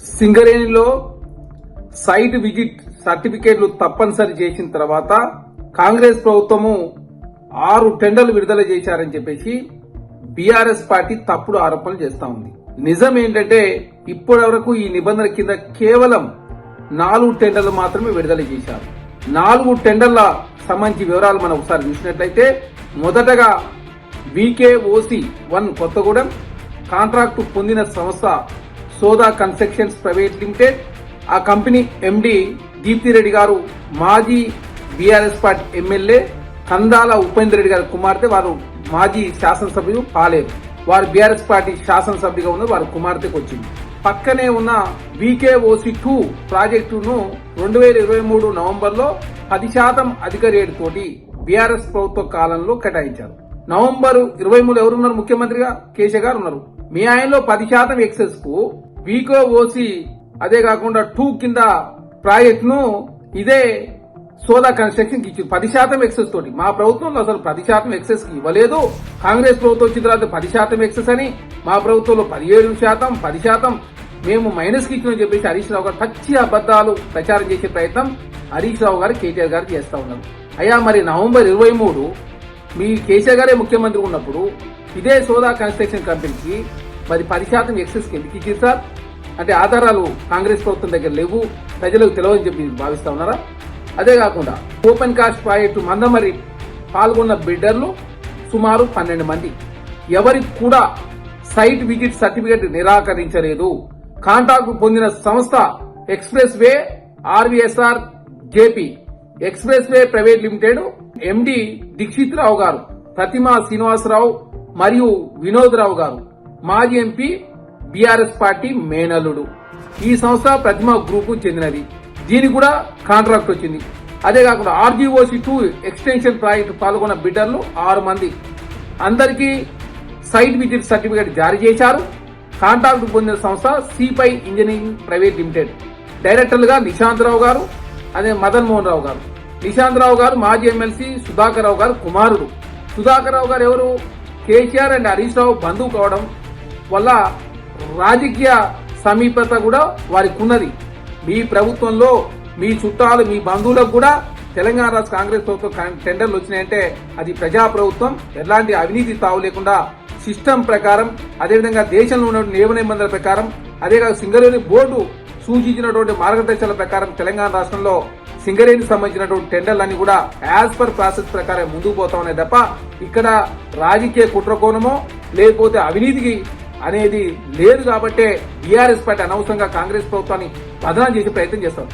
సింగరేణిలో site visit సర్టిఫికేట్లు తప్పనిసరి చేసిన తర్వాత కాంగ్రెస్ ప్రభుత్వము 6 టెండర్లు విడుదల చేశారని చెప్పేసి బీఆర్ఎస్ పార్టీ తప్పుడు ఆరోపణలు చేస్తా ఉంది. నిజం ఏంటంటే ఇప్పటి వరకు ఈ నిబంధన కింద కేవలం 4 టెండర్లు మాత్రమే విడుదల చేశారు. 4 టెండర్ల సంబంధించి వివరాలు మనం ఒకసారి చూసినట్లయితే మొదటగా VKOC1 కొత్తగూడెం కాంట్రాక్టు పొందిన సంస్థ సోదా కన్స్ట్రక్షన్స్ ప్రైవేట్ లిమిటెడ్. ఆ కంపెనీ ఎండి దీప్తిరెడ్డి గారు మాజీ BRS party MLA Kandala Upendra Reddy గారి కుమార్తె. వారు మాజీ శాసనసభ్యులు కాలేదు, వారు బీఆర్ఎస్ పార్టీ శాసనసభ్యుగా ఉన్న వారి కుమార్తెకు వచ్చింది. పక్కనే ఉన్న VKOC2 ప్రాజెక్టును 2023 నవంబర్లో 10% అధిక రేటు తోటి బీఆర్ఎస్ ప్రభుత్వ కాలంలో కేటాయించారు. నవంబర్ 23 ఎవరున్నారు ముఖ్యమంత్రిగా? కేసీఆర్ గారు ఉన్నారు. మీ ఆయనలో 10% ఎక్సెస్ కు VKOC అదే కాకుండా 2 కింద ప్రాజెక్ట్ ను ఇదే సోదా కన్స్ట్రక్షన్ ఇచ్చింది 10% ఎక్సెస్ తోటి. మా ప్రభుత్వంలో అసలు 10% ఎక్సెస్ కి ఇవ్వలేదు. కాంగ్రెస్ ప్రభుత్వం వచ్చిన తర్వాత 10% ఎక్సెస్ అని, మా ప్రభుత్వంలో 17%, 10% మేము మైనస్ కి ఇచ్చినని చెప్పేసి హరీష్ రావు గారు పచ్చి అబద్దాలు ప్రచారం చేసే ప్రయత్నం హరీష్ రావు గారు కేటీఆర్ గారు చేస్తా ఉన్నారు. అయ్యా మరి నవంబర్ 23 మీ కేసీఆర్ గారే ముఖ్యమంత్రి ఉన్నప్పుడు ఇదే సోదా కన్స్ట్రక్షన్ కంపెనీకి మరి 10% ఎక్సెస్ కి ఎందుకు ఇచ్చారు సార్? అంటే ఆధారాలు కాంగ్రెస్ ప్రభుత్వం దగ్గర లేవు, ప్రజలకు తెలియదని చెప్పి భావిస్తా ఉన్నారా? అదే కాకుండా ఓపెన్ కాస్ట్ ప్రాజెక్టు మందమరి పాల్గొన్న బిడ్డర్లు సుమారు 12 మంది. ఎవరికి కూడా సైట్ విజిట్ సర్టిఫికేట్ నిరాకరించలేదు. కాంట్రాక్టు పొందిన సంస్థ expressway RVSR JP expressway private limited. MD Dikshit Rao garu, Pratima Srinivasarao మరియు వినోద్ రావు గారు మాజీ ఎంపీ బీఆర్ఎస్ పార్టీ మేనల్లుడు. ఈ సంస్థ ప్రతిమా గ్రూప్ చెందినది. దీనికి కూడా కాంట్రాక్ట్ వచ్చింది. అదే కాకుండా RGOC2 ఎక్స్టెన్షన్ ప్రాజెక్టు పాల్గొన్న బిడ్డర్లు 6 మంది. అందరికీ సైట్ విజిట్ సర్టిఫికేట్ జారీ చేశారు. కాంట్రాక్ట్ పొందిన సంస్థ సిపై ఇంజనీరింగ్ ప్రైవేట్ లిమిటెడ్. డైరెక్టర్లుగా నిశాంత్ రావు గారు, అదే మదన్ మోహన్ రావు గారు. నిశాంత్ రావు గారు మాజీ ఎమ్మెల్సీ సుధాకర్ రావు గారు కుమారుడు. సుధాకర్ రావు గారు ఎవరు? కేసీఆర్ అండ్ హరీష్ రావు బంధువు కావడం వల్ల రాజకీయ సమీపత కూడా వారికి ఉన్నది. మీ ప్రభుత్వంలో మీ చుట్టాలు మీ బంధువులకు కూడా తెలంగాణ రాష్ట్ర కాంగ్రెస్ ప్రభుత్వం టెండర్లు వచ్చినాయంటే అది ప్రజా ప్రభుత్వం, ఎలాంటి అవినీతి తావు లేకుండా సిస్టమ్ ప్రకారం, అదేవిధంగా దేశంలో ఉన్న నియమ నిబంధనల ప్రకారం, అదేకాక సింగరేణి బోర్డు సూచించినటువంటి మార్గదర్శకాల ప్రకారం తెలంగాణ రాష్ట్రంలో సింగరేణికి సంబంధించినటువంటి టెండర్లన్నీ కూడా యాజ్ పర్ ప్రాసెస్ ప్రకారం ముందుకు పోతా ఉన్నాయి తప్ప ఇక్కడ రాజకీయ కుట్రకోణమో లేకపోతే అవినీతికి అనేది లేదు. కాబట్టే బీఆర్ఎస్ పార్టీ అనవసరంగా కాంగ్రెస్ ప్రభుత్వాన్ని బదనాం చేసే ప్రయత్నం చేస్తారు.